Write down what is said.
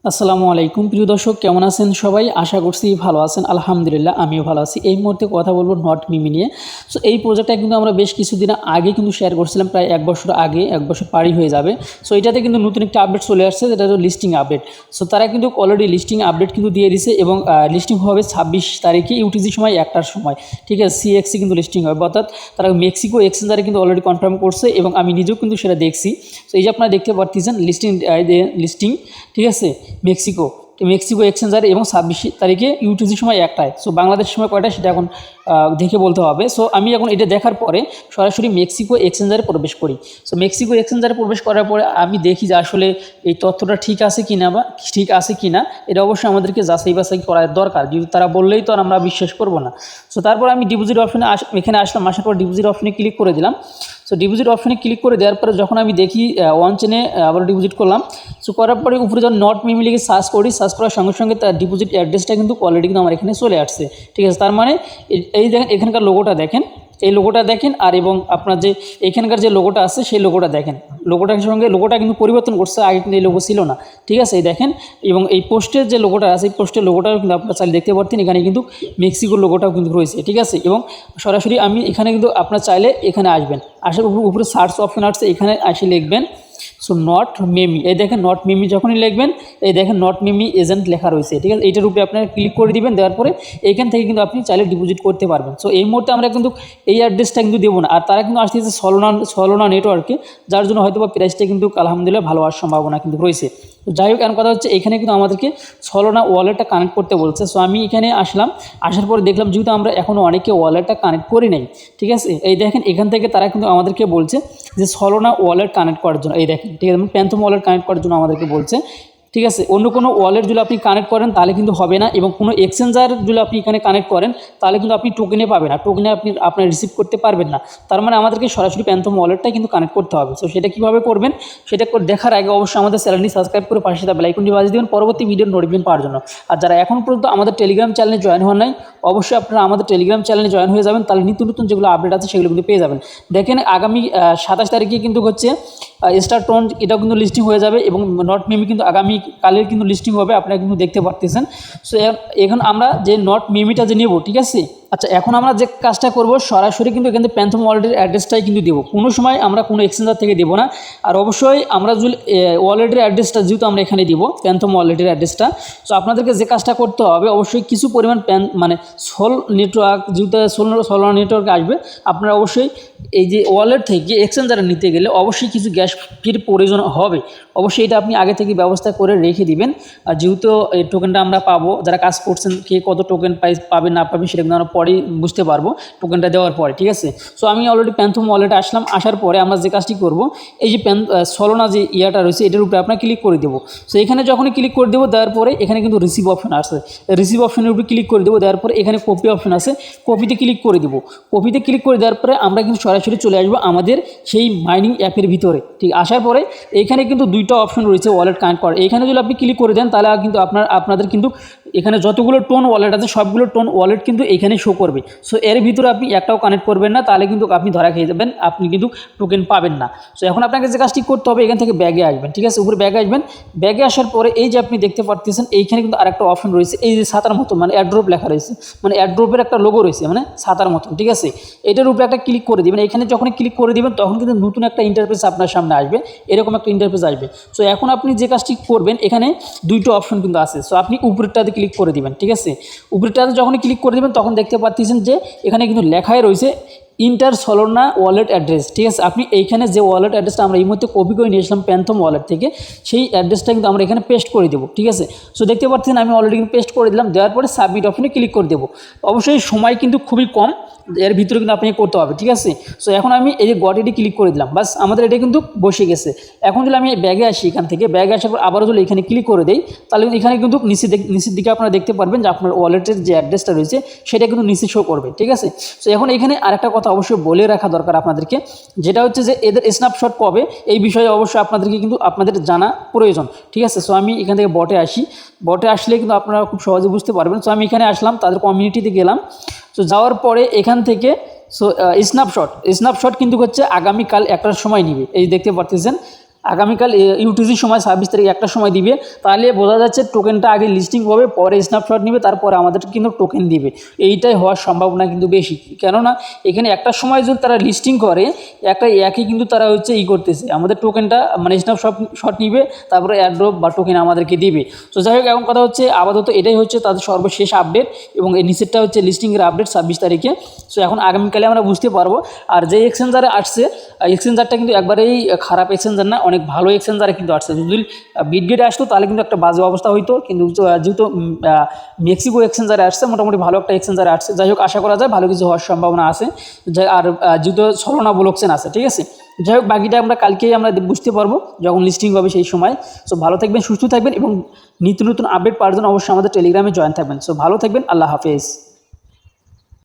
আসসালামু আলাইকুম প্রিয় দর্শক, কেমন আছেন সবাই? আশা করছি ভালো আছেন। আলহামদুলিল্লাহ আমিও ভালো আছি। এই মুহূর্তে কথা বলবো নট মিমি নিয়ে। সো এই প্রজেক্টটা কিন্তু আমরা বেশ কিছুদিন আগে কিন্তু শেয়ার করছিলাম, প্রায় 1 বছর আগে, 1 বছর পারই হয়ে যাবে। সো এটাতে কিন্তু নতুন একটা আপডেট চলে আসছে, যেটা হলো লিস্টিং আপডেট। সো তারা কিন্তু অলরেডি লিস্টিং আপডেট কিন্তু দিয়ে দিছে এবং লিস্টিং হবে 26 তারিখে ইউটিসি সময় 1টার সময়। ঠিক আছে, সিএক্সি কিন্তু লিস্টিং হবে, অর্থাৎ তারা মেক্সিকো এক্সচেঞ্জারে কিন্তু অলরেডি কনফার্ম করছে এবং আমি নিজেও কিন্তু সেটা দেখছি। সো এই যে আপনারা দেখতে পাচ্ছেন লিস্টিং, ঠিক আছে, মেক্সিকো এক্সচেঞ্জারে এবং 26 তারিখে ইউটিসি সময় 1টায়। সো বাংলাদেশ সময় কয়টা সেটা এখন দেখে বলতে হবে। সো আমি এখন এটা দেখার পরে সরাসরি মেক্সিকো এক্সচেঞ্জারে প্রবেশ করি। সো মেক্সিকো এক্সচেঞ্জারে প্রবেশ করার পরে আমি দেখি যে আসলে এই তথ্যটা ঠিক আছে কিনা বা ঠিক আছে কিনা, এটা অবশ্যই আমাদেরকে যাচাই বাছাই করার দরকার। যদি তারা বললেই তো আর আমরা বিশ্বাস করব না। সো তারপর আমি ডিপোজিট অপশনে এখানে আসলাম, আসার পর ডিপোজিট অপশনে ক্লিক করে দিলাম। সো ডিপোজিট অপশনে ক্লিক করে দেওয়ার পরে যখন আমি দেখি ওয়ান চেনে আবার ডিপোজিট করলাম। সো করার পরে উপরে যখন নট মিমি লিখে সার্চ করার সঙ্গে সঙ্গে তার ডিপোজিট অ্যাড্রেসটা কিন্তু অলরেডি কিন্তু আমার এখানে চলে আসছে। ঠিক আছে, তার মানে এই দেখেন এখানকার লোগোটা দেখেন, এই লোগোটা দেখেন, আর এবং আপনার যে এখানকার যে লোগোটা আছে সেই লোগোটা দেখেন। লোগোটার সঙ্গে লোগোটা কিন্তু পরিবর্তন করছে, আগে কিন্তু এই লোগো ছিল না। ঠিক আছে, এই দেখেন, এবং এই পোস্টের যে লোগোটা আছে এই পোস্টের লোগোটাও কিন্তু আপনারা চাইলে দেখতে পাচ্ছেন, এখানে কিন্তু মেক্সিকোর লোগোটাও কিন্তু রয়েছে। ঠিক আছে, এবং সরাসরি আমি এখানে কিন্তু আপনার চাইলে এখানে আসবেন, আসার উপরে সার্চ অপশন আসছে, এখানে এসে লিখবেন সো নট মিমি। এই দেখেন নট মিমি যখনই লিখবেন, এই দেখেন নট মিমি এজেন্ট লেখা রয়েছে। ঠিক আছে, এইটার উপরে আপনারা ক্লিক করে দিবেন, দেওয়ার পরে এইখান থেকে কিন্তু আপনি চাইলে ডিপোজিট করতে পারবেন। সো এই মুহূর্তে আমরা কিন্তু এই অ্যাড্রেসটা কিন্তু দেবো না, আর তারা কিন্তু আসতেছে সলোনা নেটওয়ার্কে, যার জন্য হয়তো বা প্রাইসটা কিন্তু আলহামদুলিল্লাহ ভালো হওয়ার সম্ভাবনা কিন্তু রয়েছে। তো যাই হোক, এখন কথা হচ্ছে এখানে কিন্তু আমাদেরকে সলোনা ওয়ালেটটা কানেক্ট করতে বলছে। সো আমি এখানে আসলাম, আসার পরে দেখলাম যেহেতু আমরা এখনও অনেকে ওয়ালেটটা কানেক্ট করি নাই। ঠিক আছে, এই দেখেন এখান থেকে তারা কিন্তু আমাদেরকে বলছে যে সলোনা ওয়ালেট কানেক্ট করার জন্য, এই দেখেন, ঠিক আছে, প্যান্থম ওয়ালেট কানেক্ট করার জন্য আমাদেরকে বলছে। ঠিক আছে, অন্য কোনো ওয়ালেট যদি আপনি কানেক্ট করেন তাহলে কিন্তু হবে না, এবং কোনো এক্সচেঞ্জার যদি আপনি এখানে কানেক্ট করেন তাহলে কিন্তু আপনি টোকেনে পাবেন না, টোকেনে আপনার রিসিভ করতে পারবেন না। তার মানে আমাদেরকে সরাসরি প্যান্থম ওয়ালেটটাই কিন্তু কানেক্ট করতে হবে। সো সেটা কীভাবে করবেন সেটা দেখার আগে অবশ্যই আমাদের চ্যানেলটি সাবস্ক্রাইব করে পাশে থাকা বেল আইকনটি বাজিয়ে দেবেন পরবর্তী ভিডিওর নোটিফিকেশন পাওয়ার জন্য। আর যারা এখন পর্যন্ত আমাদের টেলিগ্রাম চ্যানেলে জয়েন হওয়ার নাই, অবশ্যই আপনারা আমাদের টেলিগ্রাম চ্যানেলে জয়েন হয়ে যাবেন, তাহলে নিত্য নতুন যেগুলো আপডেট আছে সেগুলো কিন্তু পেয়ে যাবেন। দেখেন আগামী 27 তারিখে কিন্তু হচ্ছে স্টারটোন, এটাও কিন্তু লিস্টিং হয়ে যাবে, এবং নট মিমি কিন্তু আগামী কালের কিন্তু লিস্টিং হবে, আপনারা কিন্তু দেখতে পারতেছেন। সো এখন আমরা যে নট মিমিটা যে নেব, ঠিক আছে। আচ্ছা, এখন আমরা যে কাজটা করব, সরাসরি কিন্তু এখানে প্যান্থম ওয়ালেটের অ্যাড্রেসটাই কিন্তু দেবো, কোনো সময় আমরা কোনো এক্সচেঞ্জার থেকে দেবো না। আর অবশ্যই আমরা যদি ওয়ালেটের অ্যাড্রেসটা যেহেতু আমরা এখানে দিব প্যান্থম ওয়ালেটের অ্যাড্রেসটা, সো আপনাদেরকে যে কাজটা করতে হবে, অবশ্যই কিছু পরিমাণ মানে সোল নেটওয়ার্ক, যেহেতু সোলার নেটওয়ার্কে আসবে, আপনারা অবশ্যই এই যে ওয়ালেট থেকে এক্সচেঞ্জারে নিতে গেলে অবশ্যই কিছু গ্যাস ফির প্রয়োজন হবে। অবশ্যই এটা আপনি আগে থেকে ব্যবস্থা করে রেখে দিবেন। আর যেহেতু এই টোকেনটা আমরা পাবো, যারা কাজ করছেন কে কত টোকেন পাবে না পাবে সেটা কিন্তু আমরা পরেই বুঝতে পারবো টোকেনটা দেওয়ার পরে। ঠিক আছে, সো আমি অলরেডি প্যান্থম ওয়ালেটে আসলাম, আসার পরে আমরা যে কাজটি করব, এই যে সলোনা যে ইয়াটা রয়েছে এটার উপরে আপনার ক্লিক করে দেবো। সো এখানে যখনই ক্লিক করে দেবো, দেওয়ার পরে এখানে কিন্তু রিসিভ অপশন আসে, রিসিভ অপশনের উপরে ক্লিক করে দেবো, দেওয়ার পরে এখানে কপি অপশন আছে, কপিতে ক্লিক করে দেবো। কপিতে ক্লিক করে দেওয়ার পরে আমরা কিন্তু সরাসরি চলে আসবো আমাদের সেই মাইনিং অ্যাপের ভিতরে। ঠিক আসার পরে এইখানে কিন্তু দুইটা অপশন রয়েছে ওয়ালেট কানেক্ট করার, এইখানে যদি আপনি ক্লিক করে দেন তাহলে কিন্তু আপনাদের কিন্তু এখানে যতগুলো টোন ওয়ালেট আছে সবগুলো টোন ওয়ালেট কিন্তু এখানে শো করবে। সো এর ভিতরে আপনি একটাও কানেক্ট করবেন না, তাহলে কিন্তু আপনি ধরা খেয়ে যাবেন, আপনি কিন্তু টোকেন পাবেন না। সো এখন আপনাকে যে কাজটি করতে হবে, এখান থেকে ব্যাগে আসবেন। ঠিক আছে, উপরে ব্যাগে আসবেন, ব্যাগে আসার পরে এই যে আপনি দেখতে পাচ্ছেন এইখানে কিন্তু আরেকটা অপশন রয়েছে, এই যে ছাতার মতো, মানে অ্যাড্রপ লেখা রয়েছে, মানে অ্যাড্রপের একটা লোগো রয়েছে, মানে ছাতার মতো। ঠিক আছে, এটার উপরে একটা ক্লিক করে দিবেন। এখানে যখন ক্লিক করে দিবেন তখন কিন্তু নতুন একটা ইন্টারফেস আপনার সামনে আসবে, এরকম একটা ইন্টারফেস আসবে। সো এখন আপনি যে কাজটি করবেন, এখানে দুইটা অপশন কিন্তু আছে, সো আপনি উপরেরটাতে ক্লিক করে দিবেন। ঠিক আছে, উপরেরটাতে যখন ক্লিক করে দিবেন তখন দেখতে পাচ্ছেন যে এখানে কিন্তু লেখাই রয়েছে ইন্টার সলোনা ওয়ালেট অ্যাড্রেস। ঠিক আছে, আপনি এইখানে যে ওয়ালেট অ্যাড্রেসটা আমরা এই মুহূর্তে কপি করে নিয়েছিলাম প্যান্থম ওয়ালেট থেকে, সেই অ্যাড্রেসটা কিন্তু আমরা এখানে পেস্ট করে দেবো। ঠিক আছে, সো দেখতে পাচ্ছেন আমি অলরেডি কিন্তু পেস্ট করে দিলাম, দেওয়ার পরে সাবমিট অপশনে ক্লিক করে দেবো। অবশ্যই সময় কিন্তু খুবই কম, এর ভিতরে কিন্তু আপনি করতে হবে। ঠিক আছে, সো এখন আমি এই যে গট এটি ক্লিক করে দিলাম, বাস আমাদের এটা কিন্তু বসে গেছে। এখন যদি আমি ব্যাগে আসি, এখান থেকে ব্যাগে আসার পর আবারও যদি এখানে ক্লিক করে দিই, তাহলে এখানে কিন্তু নিচের দিকে আপনারা দেখতে পারবেন যে আপনার ওয়ালেটের যে অ্যাড্রেসটা রয়েছে সেটা কিন্তু নিচে শো করবে। ঠিক আছে, সো এখন এখানে আরেকটা কথা অবশ্যই বলে রাখা দরকার আপনাদেরকে, যেটা হচ্ছে যে এদের স্ন্যাপশট পাবে, এই বিষয়ে অবশ্যই আপনাদেরকে কিন্তু আপনাদের জানা প্রয়োজন। ঠিক আছে, সো আমি এখান থেকে বটে আসি, বটে আসলে কিন্তু আপনারা খুব সহজে বুঝতে পারবেন। সো আমি এখানে আসলাম, তাদের কমিউনিটিতে গেলাম। সো যাওয়ার পরে এখান থেকে সো স্ন্যাপশট কিন্তু হচ্ছে আগামীকাল 1টার সময় নিবে, এই দেখতে পারতেছেন আগামীকাল ইউটিসির সময় 26 তারিখ একটা সময় দিবে, তাহলে বোঝা যাচ্ছে টোকেনটা আগে লিস্টিং হবে, পরে স্ন্যাপশট নিবে, তারপরে আমাদের কিন্তু টোকেন দিবে। এইটাই হওয়ার সম্ভাবনা কিন্তু বেশি, কেননা এখানে একটা সময় যদি তারা লিস্টিং করে একই কিন্তু তারা হচ্ছে করতেছে, আমাদের টোকেনটা মানে স্ন্যাপশট নিবে, তারপরে অ্যাড্রপ বা টোকেন আমাদেরকে দিবে। তো যাই হোক, এখন কথা হচ্ছে আপাতত এটাই হচ্ছে তাদের সর্বশেষ আপডেট, এবং এই নিচেরটা হচ্ছে লিস্টিংয়ের আপডেট 26 তারিখে। সো এখন আগামীকালে আমরা বুঝতে পারবো। আর যে এক্সচেঞ্জারে আসছে, এক্সচেঞ্জারটা কিন্তু একবারেই খারাপ এক্সচেঞ্জার না, অনেক ভালো এক্সচেঞ্জারে কিন্তু আসছে। যদি বিটগেটে আসতো তাহলে কিন্তু একটা বাজে অবস্থা হইতো, কিন্তু যেহেতু মেক্সিকো এক্সচেঞ্জারে আসছে, মোটামুটি ভালো একটা এক্সচেঞ্জারে আসছে। যাই হোক, আশা করা যায় ভালো কিছু হওয়ার সম্ভাবনা আছে। আর যেহেতু সলোনা ব্লকচেন আছে, ঠিক আছে। যাই হোক, বাকিটা আমরা কালকেই আমরা বুঝতে পারবো যখন লিস্টিং হবে সেই সময়। সো ভালো থাকবেন, সুস্থ থাকবেন, এবং নিত্য নতুন আপডেট পাওয়ার জন্য অবশ্যই আমাদের টেলিগ্রামে জয়েন থাকবেন। সো ভালো থাকবেন, আল্লাহ হাফেজ।